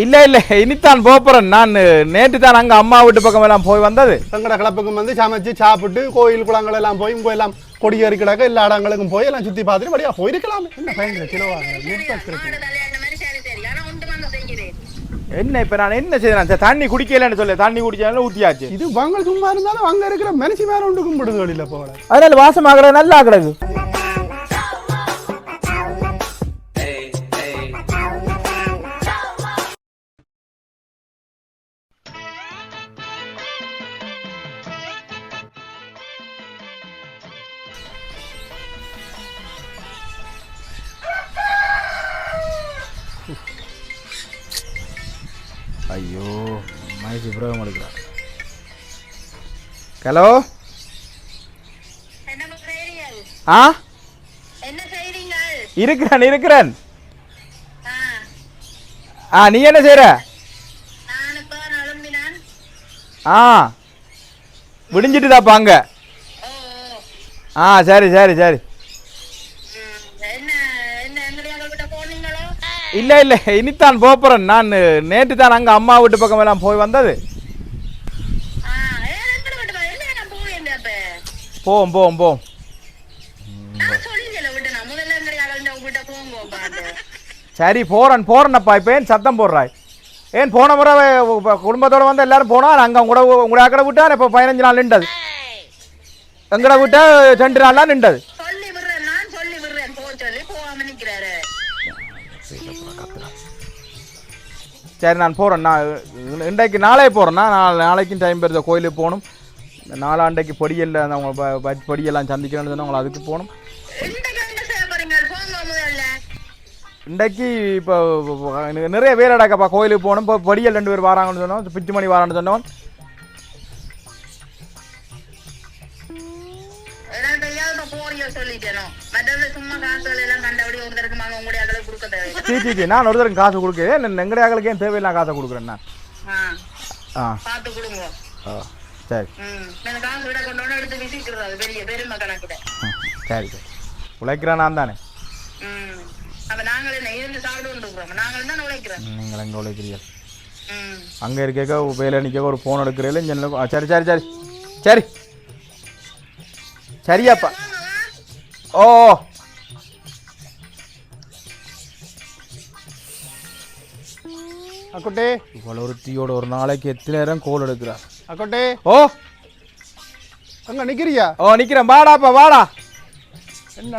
இல்ல இல்ல இனித்தான் போறேன் நான். நேற்று தான் அங்க அம்மா வீட்டு பக்கம் எல்லாம் போய் வந்தது. தங்கட கிளப்புக்கும் வந்து சமைச்சு சாப்பிட்டு கோயில் குளங்கள் எல்லாம் போய் இங்க எல்லாம் கொடியேறி கிடக்க எல்லா இடங்களுக்கும் போய் எல்லாம் சுத்தி பார்த்துட்டு வழியா போயிருக்கலாமே. என்ன பயங்கர கிலோவாங்க என்ன இப்ப நான் என்ன செய்யறேன்? தண்ணி குடிக்கலன்னு சொல்ல தண்ணி குடிச்சாலும் ஊத்தியாச்சு. இது வாங்க சும்மா இருந்தாலும் அங்க இருக்கிற மனுஷி வேற ஒன்று கும்பிடுது வழியில போகல. அதனால வாசமாகறது நல்லா கிடக்கு. ஐயோ மைக்கு பிரயோகம் எடுக்கிறார். ஹலோ ஆ இருக்கிறேன் இருக்கிறேன். நீ என்ன செய்யற? விடிஞ்சிட்டுதாப்பா அங்க. சரி சரி சரி. இல்ல இல்ல இனித்தான் போறேன் நான். நேற்று தான் அங்க அம்மா வீட்டு பக்கம் எல்லாம் போய் வந்தது. போவோம் போவோம் போவோம். சரி போறேன்னப்பா. இப்ப ஏன் சத்தம் போடுறாய்? ஏன் போன முறை குடும்பத்தோட வந்து எல்லாரும் போனா அங்க உங்களோட அக்கடை விட்டா இப்ப 15 நாள் நின்றது. எங்கட விட்டா 2 நாள்லாம் நின்றது. சரி நான் போகிறேன். நான் இன்றைக்கு நாளே போகிறேன்னா நாளைக்கும் டைம் பெறுத கோயிலுக்கு போகணும். நாளாண்டைக்கு பொடியல்ல அவங்க பொடியெல்லாம் சந்திக்கணும்னு சொன்னால் அவங்களை அதுக்கு போகணும். இன்றைக்கு இப்போ நிறைய பேர் அடக்கப்பா கோயிலுக்கு போகணும். இப்போ பொடியல் 2 பேர் வராங்கன்னு சொன்னோம். பிச்சு மணி வரான்னு சொன்னவன் நான் ஒருத்தருக்கு காசு கொடுக்கிறேன். எங்களுடைய ஆக்களுக்கு ஏன் தேவையில்லாம் காசை கொடுக்குறேன் நான். சரி சரி சரி உழைக்கிறேன் நான் தானே. நீங்கள் எங்கே உழைக்கிறீர்கள்? அங்கே இருக்க வேலை நிற்க ஒரு ஃபோன் எடுக்கிறீர்கள். சரி சரி சரி சரி சரியாப்பா. ஓ அக்கோட்டே இவ்வளோ ஒருத்தியோட ஒரு நாளைக்கு எத்தனை நேரம் கோல் எடுக்கிறா? அக்கோட்டே ஓ அங்க நிக்கிறியா? ஓ நிக்கிறேன். வாடாப்பா வாடா.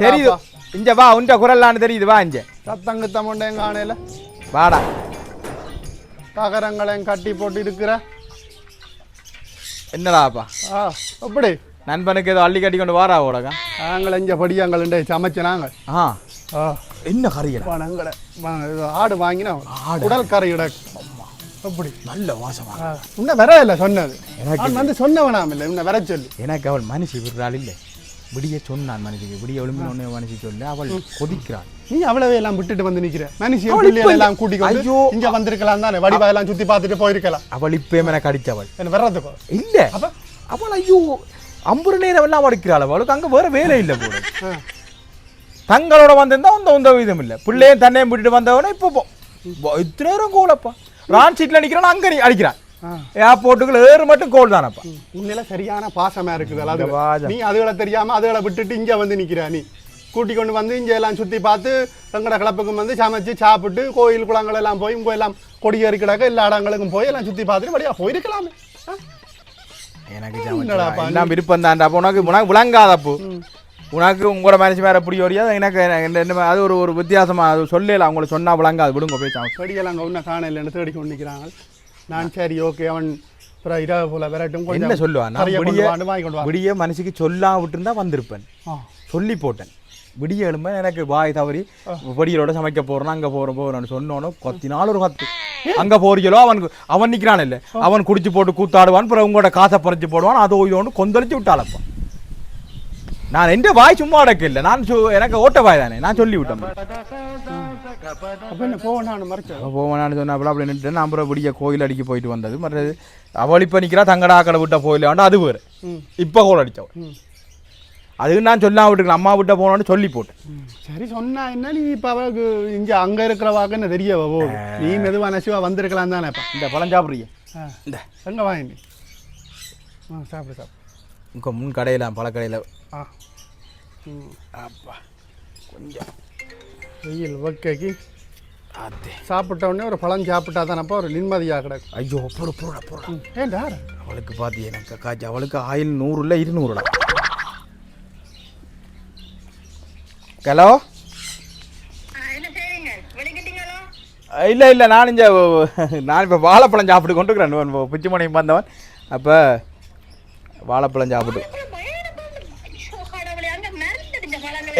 தெரியுது இஞ்ச வா. உண்ட குரல்லான்னு தெரியுது. வா இஞ்ச. சத்தங்கு தமுண்ட எங்க ஆணையில வாடா. தகரங்களையும் கட்டி போட்டு இருக்கிற என்னடாப்பா? அப்படி நண்பனுக்கு ஏதோ அள்ளி கட்டி கொண்டு வாரா ஓடங்க. நாங்கள் இங்கே படியாங்கள் சமைச்சு நாங்கள் என்ன கறியடா? ஆடு வாங்கினா உடல் கரையிட அப்படி நல்ல வாசமா. இன்னும் வர இல்லை சொன்னது. எனக்கு வந்து சொன்னவனாம் இல்லை இன்னும் வர சொல்லி. எனக்கு அவள் மனுஷி விடுறாள் இல்லை. விடிய சொன்னான் மனுஷிக்கு. விடிய ஒழுங்கு மனுஷி சொல்லு. அவள் கொதிக்கிறாள். நீ அவ்வளவே எல்லாம் விட்டுட்டு வந்து நிக்கிற. மனுஷி எல்லாம் கூட்டிக்கொண்டு இங்க வந்திருக்கலாம் தானே. வடிவா எல்லாம் சுத்தி பார்த்துட்டு போயிருக்கலாம். அவள் இப்ப எனக்கு அடிச்சவள் என்ன வர்றதுக்கோ இல்ல. அவள் ஐயோ 50 நேரம் எல்லாம் வடிக்கிறாள். அவளுக்கு அங்க வேற வேலை இல்லை போல. தங்களோட வந்திருந்தா அந்த விதம் இல்லை. பிள்ளையும் தன்னையும் விட்டுட்டு வந்தவன இப்போ இத்தனை நேரம் கோலப்பா. ரான் சீட்ல நிக்கிறான். அங்க அடிக்கிறான். ஏர்போர்ட்டுக்குள்ள ஏறு மட்டும் கோல் தானப்பா. உண்மையில சரியான பாசமா இருக்குது. நீ அதுகளை தெரியாம அதுகளை விட்டுட்டு இங்க வந்து நிக்கிற. நீ கூட்டி கொண்டு வந்து இங்க எல்லாம் சுத்தி பார்த்து தங்கட கிளப்புக்கும் வந்து சமைச்சு சாப்பிட்டு கோயில் குளங்கள் எல்லாம் போய் இங்க எல்லாம் கொடியேறி கிடக்க எல்லா இடங்களுக்கும் போய் எல்லாம் சுத்தி பார்த்துட்டு வழியா போயிருக்கலாமே. எனக்கு விருப்பம் தான்டா. உனக்கு விளங்காதப்போ உனக்கு உங்களோட மனசு வேற எப்படி வரையா? எனக்கு அது ஒரு வித்தியாசமா அது சொல்லல. அவங்கள சொன்னா விளங்காது. விடுங்க போய் செடியெல்லாம் அங்கே ஒன்றும் காண இல்லைன்னு தேடி கொண்டு நிற்கிறாங்க. நான் சரி ஓகே அவன் இரவு போல விரட்டும் என்ன சொல்லுவான்? விடிய மனசுக்கு சொல்லாம விட்டுருந்தா வந்திருப்பேன். சொல்லி போட்டேன். விடிய எழும்ப எனக்கு வாய் தவறி பொடியலோட சமைக்க போறேன் அங்க போறேன்னு சொன்னோன்னு கொத்தினாலும் ஒரு 10 அங்க போறீங்களோ அவன் நிக்கிறான் இல்ல. அவன் குடிச்சு போட்டு கூத்தாடுவான். அப்புறம் உங்களோட காசை பறிச்சு போடுவான். அதோ இதோன்னு கொந்தளிச்சு விட்டாளப்பா. நான் எந்த வாய் சும்மா அடக்க இல்லை. நான் எனக்கு ஓட்ட வாய் தானே. நான் சொல்லி விட்டேன். போவேனான்னு சொன்னாப்புல அப்படி நின்று நான் அப்புறம் விடிய கோயில் அடிக்க போயிட்டு வந்தது. மற்றது அவள் இப்போ நிற்கிறா. தங்கடா கடை விட்ட போயில வேண்டாம். அது வேறு இப்போ கோல் அடித்தவள். அதுக்கு நான் சொல்லாம விட்டுருக்கேன், அம்மா விட்ட போனோன்னு சொல்லி போட்டேன். சரி சொன்னா என்ன, நீ இப்போ அவளுக்கு இங்கே அங்கே இருக்கிறவாக்கு என்ன தெரியவோ நீ மெதுவாக நசிவா வந்திருக்கலாம் தானேப்பா. இந்த பழம் சாப்பிட்றீங்க? இந்த எங்கே வாங்கி சாப்பிடு சாப்பிடு. உங்க முன் கடையில் பழக்கடையில். அப்பா கொஞ்சம் வெயில் ஓகேக்கு அது சாப்பிட்ட உடனே ஒரு பழம் சாப்பிட்டா தானப்பா ஒரு நிம்மதியாக கிடக்கும். ஐயோ போட ஏன்டா அவளுக்கு பார்த்து எனக்கு காய்ச்சி அவளுக்கு ஆயில் 100 இல்லை 200. ஹலோ, இல்லை நான் இப்போ வாழைப்பழம் சாப்பிட்டு கொண்டு இருக்கிறேன். பிச்சுமணியும் வந்தவன் அப்போ வாழைப்பழம் சாப்பிட்டு.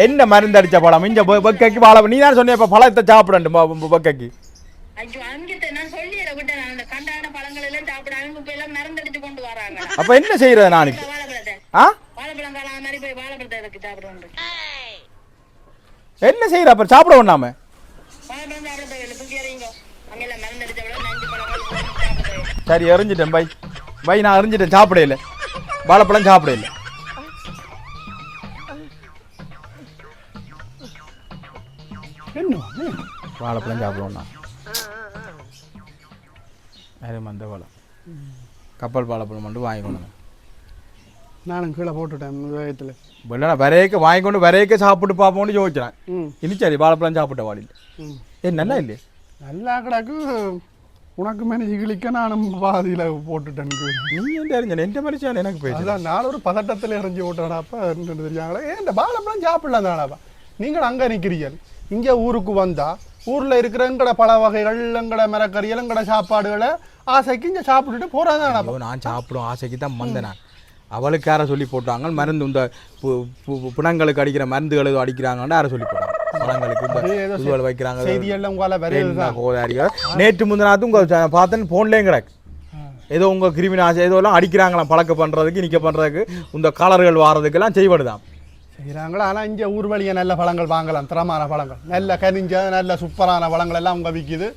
என்ன மருந்து அடிச்ச பழம் இங்க பக்கைக்கு வாழைப்பழம்? நீ தான் சொன்ன இப்போ பழத்தை சாப்பிடணும் பக்கைக்கு. அப்ப என்ன செய்யறது நான் இப்போ? என்ன செய்யற அப்ப சாப்பிட வேண்டாம? சரி எறிஞ்சிட்டேன் பை நான் எறிஞ்சிட்டேன், சாப்பிட இல்லை வாழைப்பழம் சாப்பிட இல்லை. வாழைப்பழம் சாப்பிடுவோம்னா அந்த பழம் கப்பல் வாழைப்பழம் மட்டும் வாங்கிக்கொண்டு நானும் கீழே போட்டுட்டேன் வேகத்தில். இல்லைண்ணா வரையக்க வாங்கிக்கொண்டு வரையக்க சாப்பிட்டு பார்ப்போம்னு யோசிக்கிறேன். இனி சரி வாழைப்பழம் சாப்பிட்ட வாழில் ஏ நல்லா இல்லையே, நல்லா கிடக்கு. உனக்கு மேனேஜ் கிளிக்க நானும் பாதியில் போட்டுட்டேன். நீ என்ன அறிஞ்சேன் எந்த மனுஷன் எனக்கு போயிடுச்சு. அதான் நான் ஒரு பதட்டத்தில் எறிஞ்சி போட்டேனாப்பா தெரியாங்களே. ஏன் இந்த வாழைப்பழம் சாப்பிடலாம் தானாப்பா? நீங்கள் அங்கே நிற்கிறீர்கள், இங்கே ஊருக்கு வந்தால் ஊரில் இருக்கிற எங்கட பல வகைகள் எங்கட மரக்கறிகள் எங்கட சாப்பாடுகளை ஆசைக்கு இங்கே சாப்பிட்டுட்டு போகிறாதானாப்பா. நான் சாப்பிடும் ஆசைக்கு தான் வந்தேன். நான் அவளுக்கு யாரை சொல்லி போட்டாங்க மருந்து, இந்த பிணங்களுக்கு அடிக்கிற மருந்துகளுக்கு அடிக்கிறாங்கன்னு யாரை சொல்லி போட்டாங்க. பழங்களுக்கு வைக்கிறாங்க செய்தியெல்லாம் உங்களால் நேற்று முந்தினாத்து உங்க பார்த்தேன்னு போன்லேயும் கிடக்கு. ஏதோ உங்க கிருமி ஆசை ஏதோலாம் அடிக்கிறாங்களாம் பழக்க பண்ணுறதுக்கு நிற்க பண்ணுறதுக்கு இந்த காலர்கள் வாரதுக்கெல்லாம் செய்வடுதான் செய்கிறாங்களா. ஆனால் இங்கே ஊர் வழியை நல்ல பழங்கள் வாங்கலாம், தரமான பழங்கள் நல்ல கனிஞ்ச நல்ல சூப்பரான பழங்கள் எல்லாம் உங்க விற்கிது.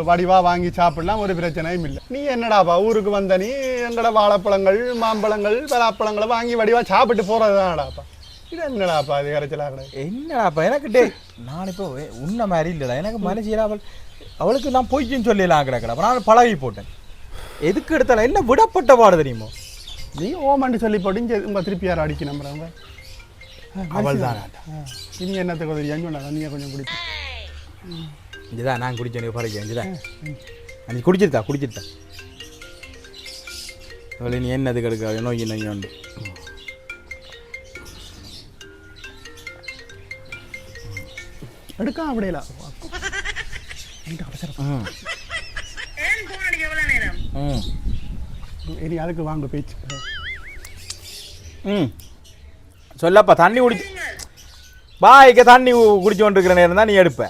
வடிவாக வாங்கி சாப்பிடலாம், ஒரு பிரச்சனையும் இல்லை. நீ என்னடாப்பா ஊருக்கு வந்த நீ எங்கட வாழைப்பழங்கள் மாம்பழங்கள் பலாப்பழங்களை வாங்கி வடிவாக சாப்பிட்டு போகிறது தானடாப்பா. இது என்னடாப்பா இது கரைச்சலாக கிடையாது. என்னடாப்பா எனக்கு டே நான் இப்போ உன்ன மாதிரி இல்லைடா. எனக்கு மனசில் அவளுக்கு நான் பொய்ச்சின்னு சொல்லலாம் கிடக்கிறேன். நான் பழகி போட்டேன். எதுக்கு எடுத்தாலும் என்ன விடப்பட்ட பாடு தெரியுமோ? நீ ஓமாண்டு சொல்லி போட்டு இங்கே உங்கள் திருப்பி யாரும் அடிக்க நம்புறாங்க. அவள் தான் இனி என்னத்துக்கு உதவி அஞ்சு நீங்கள் கொஞ்சம் குடிப்பேன். இதுதான் நான் குடிச்சேன் பறக்க இதுதான் நீ குடிச்சிருத்தா அவளை நீ என்னதுக்கு எடுக்க நோய் நோய் உண்டு. எடுக்க அப்படியே இனி அதுக்கு வாங்க பேச்சு. சொல்லப்பா தண்ணி குடிச்சு பாய்க்க தண்ணி குடிச்சு கொண்டு இருக்கிற நேரம் தான் நீ எடுப்ப.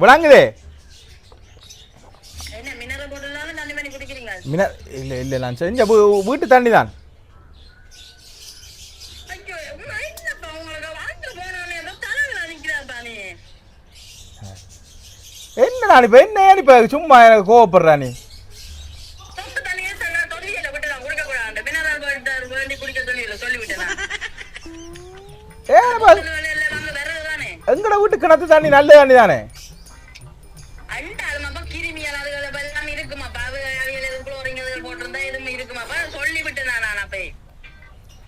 விளங்குதே இல்லை இல்லை நான் செஞ்ச வீட்டு தண்ணி தான். என்ன நான் இப்ப என்ன இப்ப சும்மா கோவப்படுறா நீ? எங்கட வீட்டு கிணத்து தண்ணி நல்ல தண்ணி தானே.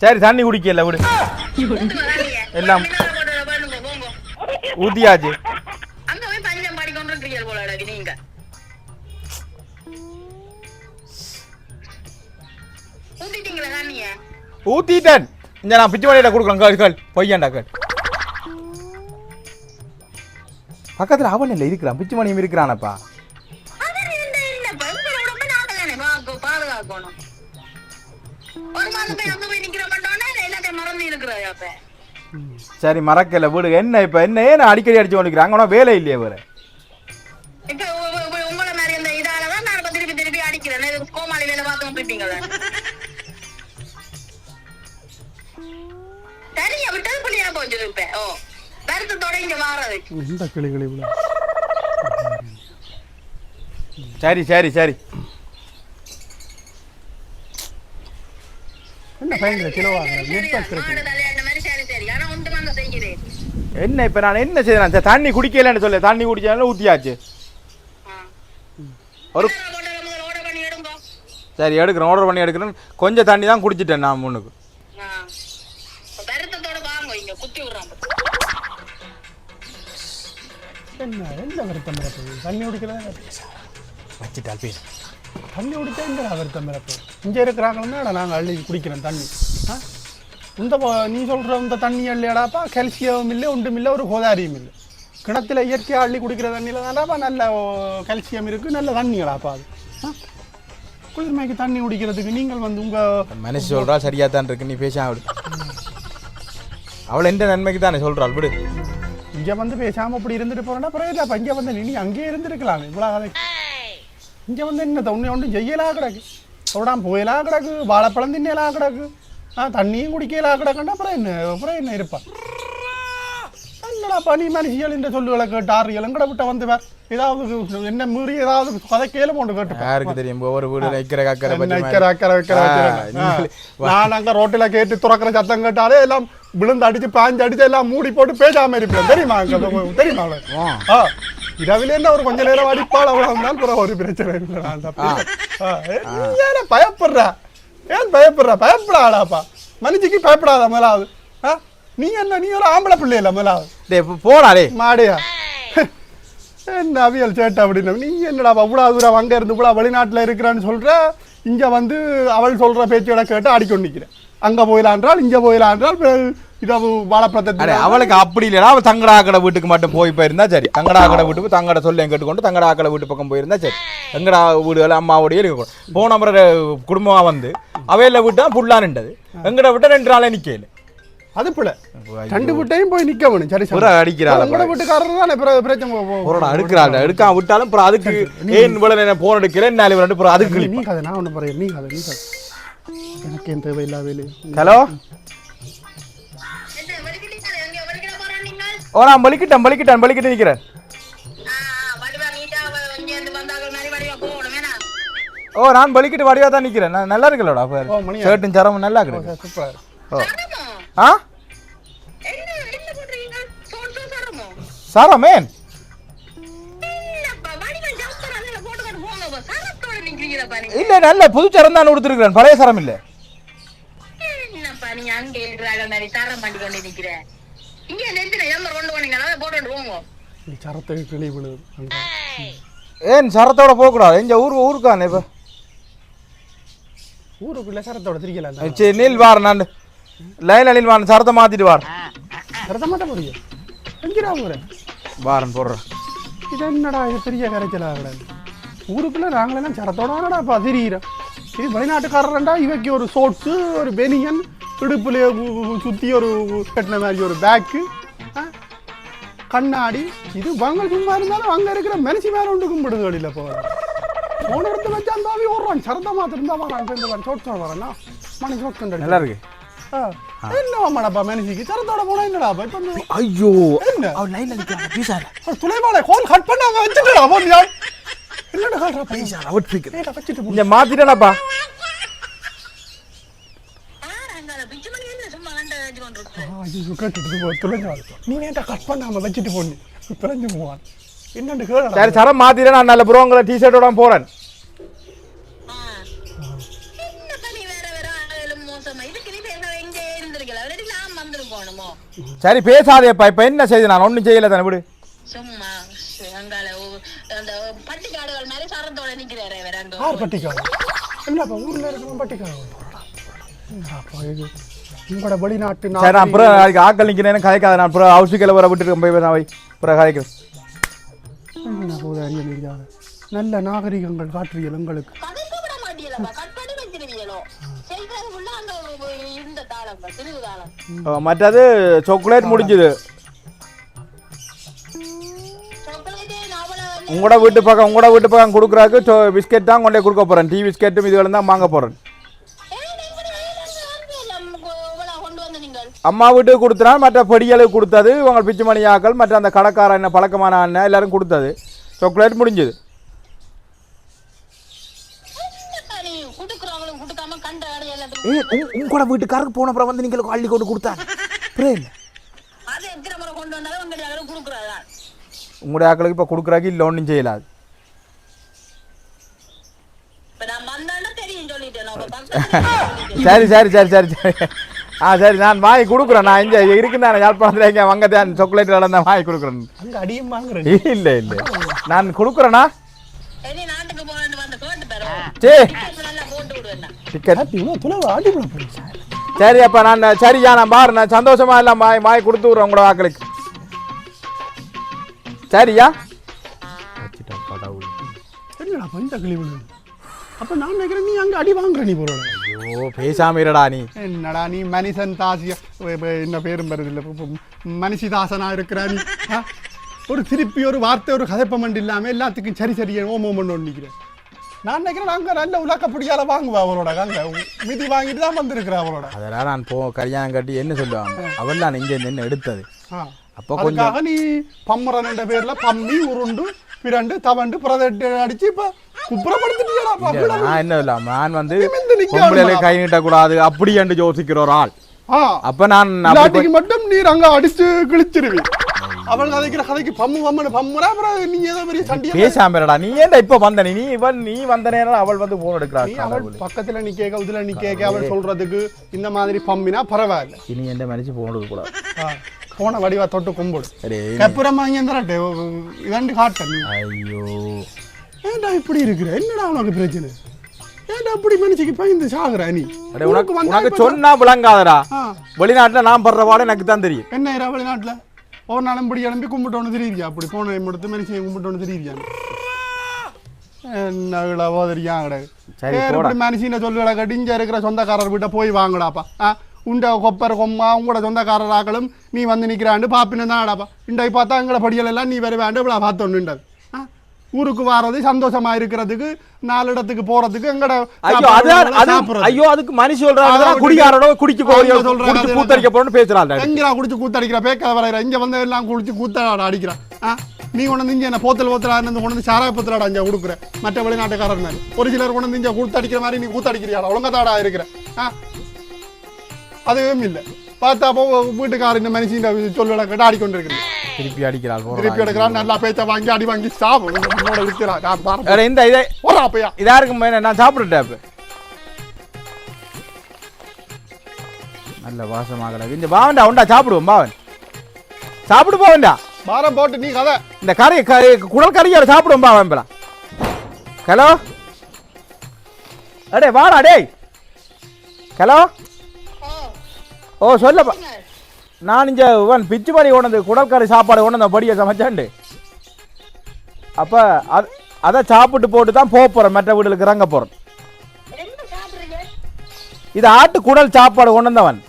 சரி தண்ணி குடிக்கல விடு, எல்லாம் ஊத்தியாச்சு. ஊத்திட்டேன். இங்க நான் பிச்சு வழியில கொடுக்குறேன். கேள் பொய்யாண்டா கேள். பக்கத்துல அவன் இல்லை இருக்கிறான், பிச்சு மணியும் இருக்கிறானப்பா. சரி மறக்கல வீடு. என்ன இப்ப என்ன ஏன் அடிக்கடி அடிச்சு கொண்டிருக்கிறாங்க? உனக்கு வேலை இல்லையே வேற? சரி சரி சரி என்ன பயங்கர கிலோவாங்க என்ன இப்ப நான் என்ன செய்யறேன் தண்ணி குடிக்கலன்னு சொல்ல தண்ணி குடிச்சாலும் ஊத்தியாச்சு ஒரு சரி எடுக்கிறேன் ஆர்டர் பண்ணி எடுக்கிறேன் கொஞ்சம் தண்ணி தான் குடிச்சிட்டேன் நான் முன்னுக்கு என்ன என்ன வருத்தம் தண்ணி குடிக்கிறதா வச்சுட்டால் பேச தண்ணி குடிச்சா இந்த வருத்தம் இங்கே இருக்கிறாங்கன்னா நாங்கள் அள்ளி குடிக்கிறோம் தண்ணி இந்த நீ சொல்கிற இந்த தண்ணி இல்லையாடாப்பா கால்சியம் இல்லை ஒன்றும் இல்லை ஒரு கோதாரியும் இல்லை கிணத்துல இயற்கையாக அள்ளி குடிக்கிற தண்ணியில் தான்டாப்பா நல்ல கால்சியம் இருக்குது நல்ல தண்ணிகளாப்பா அது குளிர்மைக்கு தண்ணி குடிக்கிறதுக்கு நீங்கள் வந்து உங்கள் மனசு சொல்கிறா சரியாக தான் இருக்கு நீ பேச விடு அவளை எந்த நன்மைக்கு தானே சொல்கிறாள் விடு இங்கே வந்து பேசாமல் அப்படி இருந்துட்டு போகிறேன்னா அப்புறம் இல்லைப்பா இங்கே வந்து நீ அங்கேயே இருந்துருக்கலாம் இவ்வளோ இங்கே வந்து என்ன ஒன்று ஒன்றும் செய்யலாக கிடக்கு சொல்கிறான் புயலாக கிடக்கு வாழைப்பழம் தின்னலாக கிடக்கு தண்ணியும் குடிக்கலாக கிடக்குன்னா அப்புறம் என்ன இருப்பான் என்னடாப்பா நீ மனுஷியல் இந்த சொல்லுகளை கேட்டாரு எங்கட விட்ட வந்து ஏதாவது என்ன மீறி ஏதாவது கதை கேளு போட்டு கேட்டு யாருக்கு தெரியும் ஒவ்வொரு வீடு வைக்கிற நான் அங்கே ரோட்டில் கேட்டு துறக்கிற சத்தம் கேட்டாலே எல்லாம் விழுந்து அடிச்சு பாஞ்சு அடிச்சு எல்லாம் மூடி போட்டு பேசாம இருப்பேன் தெரியுமா தெரியுமா இரவில என்ன ஒரு கொஞ்ச நேரம் அடிப்பாள் அவ்வளவு பிறகு ஒரு பிரச்சனை இல்லை பயப்படுறா ஏன் பயப்படாடாப்பா மனுஷிக்கு பயப்படாத முதலாவது நீ என்ன நீ ஒரு ஆம்பளை பிள்ளை இல்ல முதலாவது போடாடே மாடையா என்ன அவியல் சேட்டை அப்படின்னு நீ என்னடா அவ்வளோ தூரம் அங்கே இருந்து இவ்வளோ வெளிநாட்டில் இருக்கிறான்னு சொல்ற இங்கே வந்து அவள் சொல்ற பேச்சோட கேட்டு ஆடிக்கொண்டு நிற்கிறேன் அங்கே போயிலான்றால் இங்கே போயிலான்றால் இதாவது வாழைப்பழத்தை அவளுக்கு அப்படி இல்லைனா அவள் தங்கடா கடை வீட்டுக்கு மட்டும் போயிருந்தா சரி தங்கடா கடை வீட்டுக்கு தங்கட சொல்ல கேட்டுக்கொண்டு தங்கடா கடை வீட்டு பக்கம் போயிருந்தா சரி தங்கடா வீடுகள் அம்மாவோடய இருக்க போன முறை குடும்பமாக வந்து அவையில விட்டா புல்லான்ண்டது எங்கட விட்ட 2 நாளே நிற்கல அது போல 2 விட்டையும் போய் நிக்க வேணும் சரி புற அடிக்கிறாள் உங்களோட வீட்டுக்காரர் தானே பிரச்சனை போறோட அடுக்கிறாள் எடுக்கா விட்டாலும் அப்புறம் அதுக்கு ஏன் இவ்வளவு நேரம் போன் எடுக்கிறேன் 4 2 அப்புறம் அதுக்கு நீ கதை நான் ஒன்று போறேன் நீ கதை எனக்கு என் தேவையில்லா வேலை ஹலோ ஓ நான் பலிக்கிட்டேன் நிற்கிறேன் ஓ நான் பலிக்கிட்டு வடிவா தான் நிற்கிறேன் நான் நல்லா இருக்கலோடா ஷர்ட்டும் சரமும் நல்லா கிடையாது சூப்பர் ஆ சரமேன் இல்ல நல்ல புது சரம் தான் கொடுத்துருக்கிறேன் பழைய சரம் இல்ல ஏன் சரத்தோட போக கூடாது எங்க ஊருக்கானே இப்ப ஊருக்குள்ள சரத்தோட திரிக்கலாம் சரி நீல் வார நான் லைன் அணில் வார சரத்தை மாத்திட்டு வார சரத்தை மாட்ட முடியும் எங்கடா போறேன் வாரன் போடுறேன் இது என்னடா இது பெரிய கரைச்சலா கிடையாது ஊருக்குள்ள நாங்களெல்லாம் சரத்தோட திரிகிறோம் இது வெளிநாட்டுக்காரர்டா இவைக்கு ஒரு ஷோட்ஸு ஒரு பெனியன் இடுப்புல சுற்றி ஒரு கட்டின மாதிரி ஒரு பேக்கு கண்ணாடி இது வாங்க சும்மா இருந்தாலும் அங்கே இருக்கிற மனுஷி மேலே ஒன்று கும்பிடுது வழியில் போன இடத்துல வச்சு அந்த ஆவி ஓடுறான் சரத்தை மாத்திருந்தா வரான் ஷோட்ஸ் வரேன்னா மணி ஷோட்ஸ் நல்லா இருக்கு என்னவா மாடப்பா மனுஷிக்கு சரத்தோட போனா என்னடாப்பா இப்போ ஐயோ துணைமாலை கோல் கட் பண்ணாம வச்சுட்டா போனியா என்னடா கால்றா பைசா அவுட் ஃபிகர் வச்சிட்டு இங்க மாத்திட்டேனப்பா நீ ஏன்டா கட் பண்ணாம வச்சுட்டு போனி தொலைஞ்சு போவான் என்னன்னு கேளு சரி சரம் மாத்திட்டேன் நான் நல்ல ப்ரோங்கள டி-ஷர்ட்டோட போறேன் சரி பேசாதேப்பா இப்ப என்ன செய்து நான் ஒன்னும் செய்யல தானே விடு சும்மா அங்கால அந்த பட்டிக்காடுகள் மாதிரி சரத்தோட நிக்கிறாரே வேற அங்க ஆர் பட்டிக்காடு என்னப்பா ஊர்ல இருக்கணும் பட்டிக்காடு என்னப்பா இது உங்களோட வெளிநாட்டு சரி நான் அப்புறம் அதுக்கு ஆக்கள் நிக்கிறேன் கதைக்காத நான் அப்புறம் ஹவுஸுக்கெல்லாம் வர விட்டுட்டு போய் நான் போய் அப்புறம் கதைக்கிறேன் என்ன போது அறிய நல்ல நாகரிகங்கள் காட்டுறீர்கள் உங்களுக்கு கதைக்க விட மாட்டீங்களா கட் பண்ணி வச்சிருவீங்களோ செய்வது உள்ள அந்த இந்த தாளம் திருவு தாளம் மற்றது சாக்லேட் முடிஞ்சது உங்களோட வீட்டு பக்கம் கொடுக்குறாக்கு பிஸ்கெட் தான் கொண்டே கொடுக்க போறேன் டீ பிஸ்கெட்டும் இதுகளும் தான் வாங்க போறேன் அம்மா வீட்டுக்கு கொடுத்தனா மற்ற பொடிகளுக்கு கொடுத்தது உங்க பிச்சுமணி ஆக்கள் மற்ற அந்த கடைக்கார என்ன பழக்கமான அண்ணன் எல்லாரும் கொடுத்தது சாக்லேட் முடிஞ்சது தெரியாம கண்ட கடை எல்லாத்துக்கும் உங்களோட வீட்டுக்காரருக்கு போன அப்புறம் வந்து நீங்களுக்கு அள்ளி கொண்டு கொடுத்தாங்க புரியல அது எத்தனை முறை கொண்டு வந்தாலும் உங்களுடைய அளவு கொடுக்குறாங்க உங்களுடைய ஆக்களுக்கு இப்போ கொடுக்குறாங்க இல்லை ஒன்றும் செய்யலாது இப்ப நான் வந்தாண்டா தெரியும் சொல்லிட்டேன் சரி சரி சரி சரி சரி சரி நான் வாங்கி கொடுக்குறேன் நான் இங்கே இருக்குன்னு யாழ்ப்பாணத்தில் இங்கே வாங்க தான் சாக்லேட் தான் வாங்கி கொடுக்குறேன் அங்கே அடியும் வாங்குறேன் இல்லை இல்லை நான் கொடுக்குறேண்ணா சரி நாட்டுக்கு போகணும் வந்து கேட்டு தரோம் சரி நல்லா போட்டு விடுவேன் டிக்கெட் துளவு அடி போட சரி அப்போ நான் சரியா நான் பாரு நான் சந்தோஷமா எல்லாம் வாங்கி கொடுத்து விட்றேன் உங்களோட ஆக்களுக்கு சரியா என்னடா பஞ்ச கிளி அப்போ நான் நினைக்கிறேன் நீ அங்கே அடி வாங்குற நீ போகிற ஐயோ பேசாம இருடா நீ என்னடா நீ மனுஷன் தாசிய என்ன பேரும் வருது இல்லை மனுஷிதாசனா இருக்கிற நீ ஒரு திருப்பி ஒரு வார்த்தை ஒரு கதைப்பமண்டு இல்லாமல் எல்லாத்துக்கும் சரி சரியா ஓமம் பண்ணு நிற்கிறேன் நான் நினைக்கிறேன் நாங்கள் நல்ல உலக்கப்படியால் வாங்குவா அவளோட அங்கே மிதி வாங்கிட்டு தான் வந்திருக்கிறேன் அவளோட அதெல்லாம் நான் கல்யாணம் கட்டி என்ன சொல்லுவாங்க அவள் நான் இங்கே நின்று எடுத்தது அப்போ அதுக்காக நீ பம்மரன் என்ற பேரில் பம்மி உருண்டு பிரண்டு தவண்டு பிரதட்டு அடிச்சு இப்போ குப்புறப்படுத்திட்டியா நான் என்ன இல்லை நான் வந்து பொம்பளையில கை நீட்டக்கூடாது அப்படி என்று யோசிக்கிற ஒரு ஆள் அப்ப நான் மட்டும் நீர் அங்க அடிச்சு கிழிச்சிருவேன் அவள் கதைக்கிற கதைக்கு பம்மு பம்மனு பம்முறா அப்புறம் நீ ஏதோ பெரிய சண்டையா பேசாமடா நீ ஏன்டா இப்ப வந்த நீ வந்த நேரம் அவள் வந்து போன் எடுக்கிறாள் அவள் பக்கத்துல நீ கேட்க இதுல நீ கேட்க அவள் சொல்றதுக்கு இந்த மாதிரி பம்மினா பரவாயில்ல இனி எந்த மனுஷன் போன் எடுக்க கூடாது போன வடிவா தொட்டு கும்பிடு கப்புறம் வாங்கி வந்துடட்டே இதண்டு காட்ட ஐயோ ஏன்டா இப்படி இருக்கிற என்னடா உனக்கு பிரச்சனை ஏன்டா அப்படி மனுஷிக்கு பயந்து சாகுற நீ உனக்கு சொன்னா விளங்காதடா வெளிநாட்டுல நான் படுற பாடு எனக்கு தான் தெரியும் என்ன வெளிநாட்டுல ஒரு நாளும் இப்படி கிளம்பி கும்பிட்டோன்னு தெரியுறியா அப்படி போன எடுத்து மனுஷன் கும்பிட்டோன்னு தெரியுறியா என்ன ஓதரியா கிடையாது மனுஷனை சொல்லுடா கட்டி இங்க இருக்கிற சொந்தக்காரர் கிட்ட போய் வாங்கடாப்பா உண்ட கொப்பர் கொம்மா உங்களோட சொந்தக்காரராக்களும் நீ வந்து நிற்கிறாண்டு பாப்பின்னு தான் ஆடாப்பா இண்டை பார்த்தா எங்களை படியல் எல்லாம் நீ வேறு வேண்டு இவ்வளோ பார்த்தோன்னுண்டது ஊருக்கு வர்றது சந்தோஷமா இருக்கிறதுக்கு 4 இடத்துக்கு போறதுக்கு எங்கட ஐயோ அதுக்கு மனுஷ சொல்றாங்க குடிகாரோட குடிச்சு கூத்தடிக்க போறோம்னு பேசுறாங்க எங்கடா குடிச்சு கூத்தடிக்கிற பேக்க வரையற இங்க வந்து எல்லாம் குடிச்சு கூத்தாட அடிக்கிறான் நீ கொண்டு இங்க என்ன போத்தல் கொண்டு வந்து சாராய பத்திராடா இங்க கொடுக்குற மற்ற வெளிநாட்டுக்காரர் மாதிரி ஒரு சிலர் கொண்டு இங்க கூத்தடிக்கிற மாதிரி நீ கூத்தடிக்கிறியாடா ஒழுங்கதாடா இருக்கிற அதுவும் இல்லை பார்த்தா போ வீட்டுக்காரர் இந்த மனுஷன் சொல்லுடா கேட்டு ஆடிக்கொண்டு இருக்கிறேன் திருப்பி அடிக்கிறாள் திருப்பி எடுக்கிறான் நல்லா பேச்ச வாங்கி அடி வாங்கி சாப்பிடுறா இந்த இதே இதா இருக்கும் நான் சாப்பிட்டுட்டேன் நல்ல வாசமாக இந்த பாவன்டா உண்டா சாப்பிடுவோம் பாவன் சாப்பிடு போவன்டா பாரம் போட்டு நீ கதை இந்த கறி குடல் கறியோட சாப்பிடுவோம் பாவன் இப்பலாம் ஹலோ அடே வாடா டேய் ஹலோ ஓ சொல்லப்பா நான் இங்கே பிச்சு படி கொண்டு குடல்கறி சாப்பாடு கொண்டு அந்த படியை சமைச்சாண்டு அப்போ அதை சாப்பிட்டு போட்டு தான் போகிறேன் மற்ற வீடுகளுக்கு இறங்க போகிறேன் இது ஆட்டு குடல் சாப்பாடு கொண்டு வந்தவன்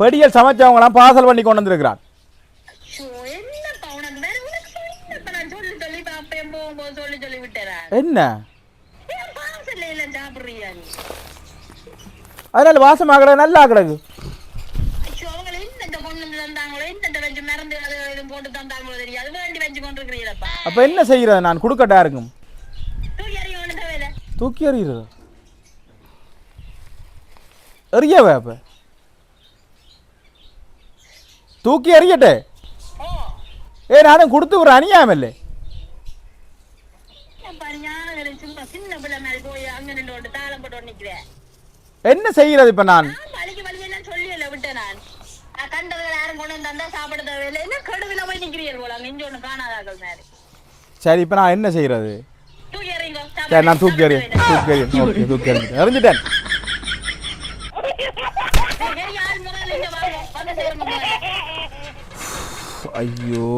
படியல் சமைச்சவங்களாம் பார்சல் பண்ணி கொண்டு வந்துருக்கிறான் என்ன அதனால வாசமாக நல்லா கிடக்கு அப்ப என்ன செய்யறது நான் கொடுக்கட்டா இருக்கும் தூக்கி எறிகிறது எறியவே அப்ப தூக்கி எறியட்டே நானும் கொடுத்து ஒரு அணியாமல்லே என்ன செய்யறது இப்ப நான் சரி இப்ப நான் என்ன செய்யறது சரி நான் தூக்கி எறிஞ்சிட்டேன் ஐயோ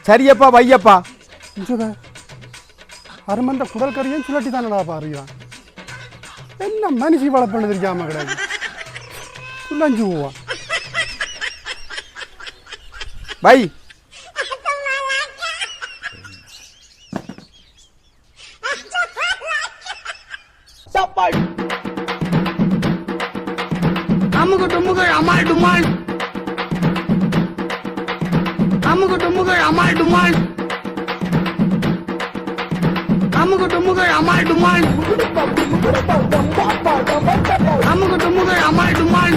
சரியப்பா வையப்பா அருமந்த குடல் கறியும் சுழட்டி தானடா பாருங்க என்ன மனுஷி வளர்ப்பு தெரியாம கிடையாது சுள்ளஞ்சு போவா பை அமுக டுமுக அமால் டுமால் அமுக டுமுக அமால் டுமால் அமுக டுமுக அமால் டுமால் அமுக்கு டுமுக்கு அமால் டுமால்